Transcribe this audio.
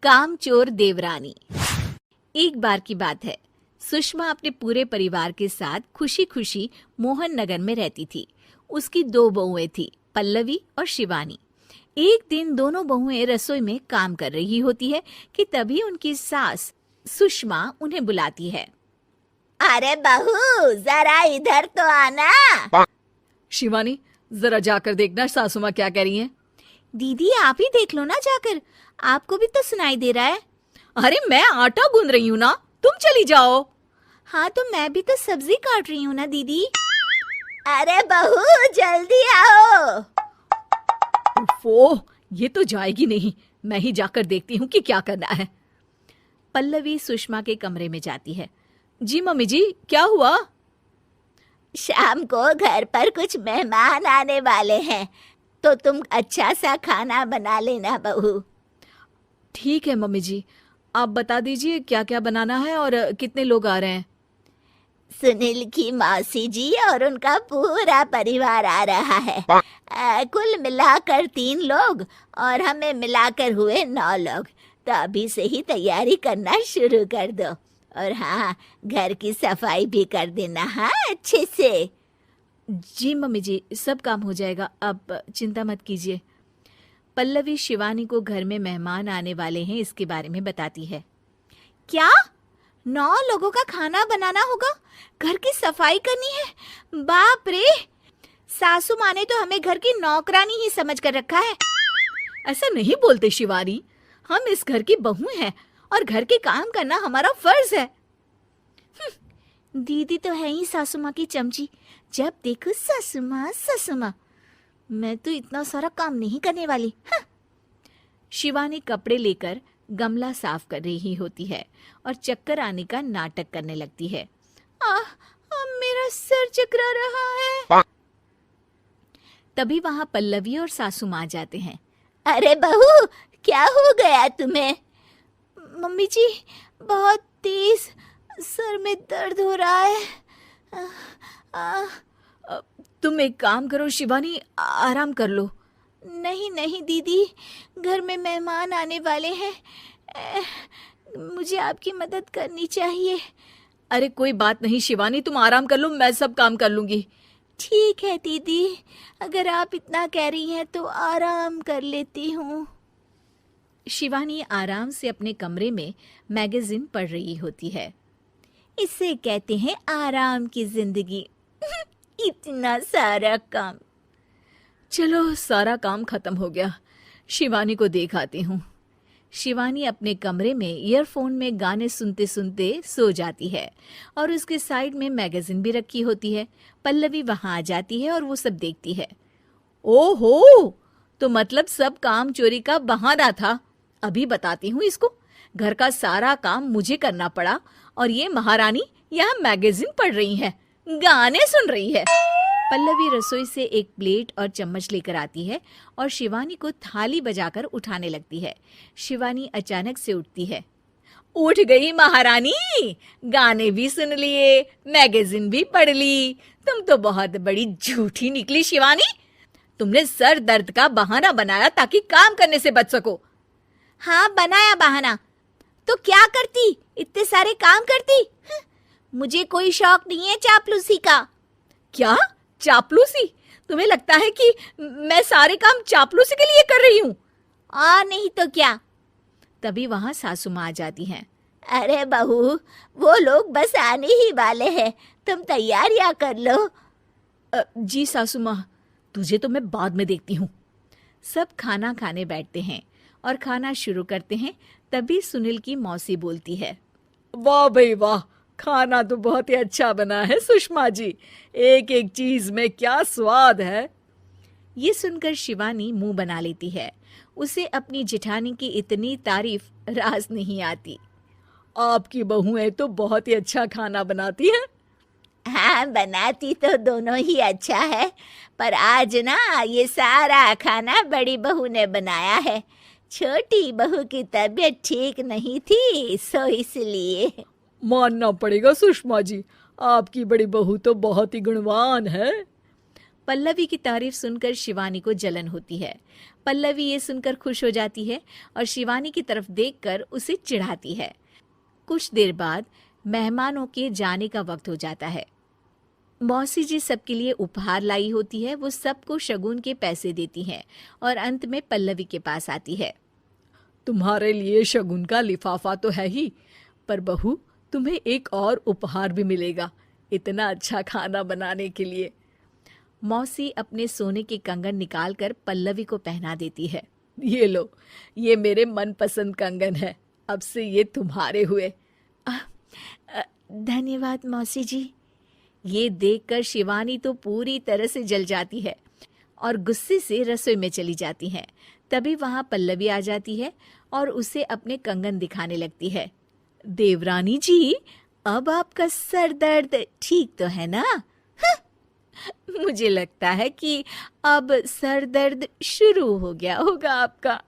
कामचोर देवरानी। एक बार की बात है, सुषमा अपने पूरे परिवार के साथ खुशी खुशी मोहन नगर में रहती थी। उसकी 2 बहुएं थी, पल्लवी और शिवानी। एक दिन दोनों बहुएं रसोई में काम कर रही होती है कि तभी उनकी सास सुषमा उन्हें बुलाती है। अरे बहू, जरा इधर तो आना। शिवानी, जरा जाकर देखना सासू माँ क्या कह रही हैं। दीदी आप ही देख लो ना जाकर, आपको भी तो सुनाई दे रहा है। अरे मैं आटा गूंद रही हूँ ना, तुम चली जाओ। हाँ तो मैं भी तो सब्जी काट रही हूँ ना दीदी। अरे बहू जल्दी आओ। ओफो, ये तो जाएगी नहीं। मैं ही जाकर देखती हूँ कि क्या करना है। पल्लवी सुषमा के कमरे में जाती है। जी मम्मी जी, क्या हुआ? शाम को घर पर कुछ मेहमान आने वाले हैं, तो तुम अच्छा सा खाना बना लेना बहू। ठीक है मम्मी जी, आप बता दीजिए क्या क्या बनाना है और कितने लोग आ रहे हैं। सुनील की मौसी जी और उनका पूरा परिवार आ रहा है। कुल मिलाकर 3 लोग और हमें मिलाकर हुए 9 लोग। तो अभी से ही तैयारी करना शुरू कर दो। और हाँ, घर की सफाई भी कर देना, हाँ अच्छे से। जी मम्मी जी, सब काम हो जाएगा, आप चिंता मत कीजिए। पल्लवी शिवानी को घर में मेहमान आने वाले हैं इसके बारे में बताती है। क्या 9 लोगों का खाना बनाना होगा, घर की सफाई करनी है? बाप रे, सासू माँ ने तो हमें घर की नौकरानी ही समझ कर रखा है। ऐसा नहीं बोलते शिवानी, हम इस घर की बहू हैं और घर के काम करना हमारा फर्ज है। दीदी तो है ही सासू माँ की चमची, जब देखो सासू माँ सासू माँ। मैं तो इतना सारा काम नहीं करने वाली। शिवानी कपड़े लेकर गमला साफ कर रही होती है और चक्कर आने का नाटक करने लगती है। मेरा सर चकरा रहा है। तभी वहां पल्लवी और सासू माँ जाते हैं। अरे बहू, क्या हो गया तुम्हें? मम्मी जी, बहुत तेज सर में दर्द हो रहा है। तुम एक काम करो शिवानी, आराम कर लो। नहीं नहीं दीदी, घर में मेहमान आने वाले हैं, मुझे आपकी मदद करनी चाहिए। अरे कोई बात नहीं शिवानी, तुम आराम कर लो, मैं सब काम कर लूंगी। ठीक है दीदी, अगर आप इतना कह रही हैं तो आराम कर लेती हूँ। शिवानी आराम से अपने कमरे में मैगजीन पढ़ रही होती है। इसे कहते हैं आराम की जिंदगी। इतना सारा काम। चलो सारा काम खत्म हो गया, शिवानी को देख आती हूँ। शिवानी अपने कमरे में ईयरफोन में गाने सुनते सुनते सो जाती है और उसके साइड में मैगजीन भी रखी होती है। पल्लवी वहां आ जाती है और वो सब देखती है। ओहो, तो मतलब सब काम चोरी का बहाना था। अभी बताती हूँ इसको। घर का सारा काम मुझे करना पड़ा और ये महारानी यहाँ मैगजीन पढ़ रही है, गाने सुन रही है। पल्लवी रसोई से एक प्लेट और चम्मच लेकर आती है और शिवानी को थाली बजाकर उठाने लगती है। शिवानी अचानक से उठती है। उठ गई महारानी, गाने भी सुन लिए, मैगजीन भी पढ़ ली। तुम तो बहुत बड़ी झूठी निकली शिवानी। तुमने सर दर्द का बहाना बनाया ताकि काम करने से बच सको। हाँ बनाया बहाना, तो क्या करती, इतने सारे काम करती। मुझे कोई शौक नहीं है चापलूसी का। क्या चापलूसी? तुम्हें लगता है कि मैं सारे काम चापलूसी के लिए कर रही हूँ? नहीं तो क्या। तभी वहां सासू माँ आ जाती हैं। अरे बहू, वो लोग बस आने ही वाले हैं, तुम तैयारियां कर लो। जी सासू माँ, तुझे तो मैं बाद में देखती हूँ। सब खाना खाने बैठते हैं और खाना शुरू करते हैं। तभी सुनील की मौसी बोलती है। वाह भाई वाह, खाना तो बहुत ही अच्छा बना है सुषमा जी, एक एक चीज में क्या स्वाद है। ये सुनकर शिवानी मुंह बना लेती है। उसे अपनी जेठानी की इतनी तारीफ रास नहीं आती। आपकी बहुएं तो बहुत ही अच्छा खाना बनाती हैं। हाँ, बनाती तो दोनों ही अच्छा है, पर आज ना ये सारा खाना बड़ी बहू ने बनाया है। छोटी बहू की तबीयत ठीक नहीं थी, सो इसलिए। मानना पड़ेगा सुषमा जी, आपकी बड़ी बहू तो बहुत ही गुणवान है। पल्लवी की तारीफ सुनकर शिवानी को जलन होती है। पल्लवी ये सुनकर खुश हो जाती है और शिवानी की तरफ देखकर उसे चिढ़ाती है। कुछ देर बाद मेहमानों के जाने का वक्त हो जाता है। मौसी जी सबके लिए उपहार लाई होती है। वो सबको शगुन के पैसे देती हैं और अंत में पल्लवी के पास आती है। तुम्हारे लिए शगुन का लिफाफा तो है ही, पर बहू तुम्हें एक और उपहार भी मिलेगा इतना अच्छा खाना बनाने के लिए। मौसी अपने सोने के कंगन निकालकर पल्लवी को पहना देती है। ये लो, ये मेरे मनपसंद कंगन है, अब से ये तुम्हारे हुए। धन्यवाद मौसी जी। ये देखकर शिवानी तो पूरी तरह से जल जाती है और गुस्से से रसोई में चली जाती है। तभी वहां पल्लवी आ जाती है और उसे अपने कंगन दिखाने लगती है। देवरानी जी, अब आपका सर दर्द ठीक तो है ना? मुझे लगता है कि अब सर दर्द शुरू हो गया होगा आपका।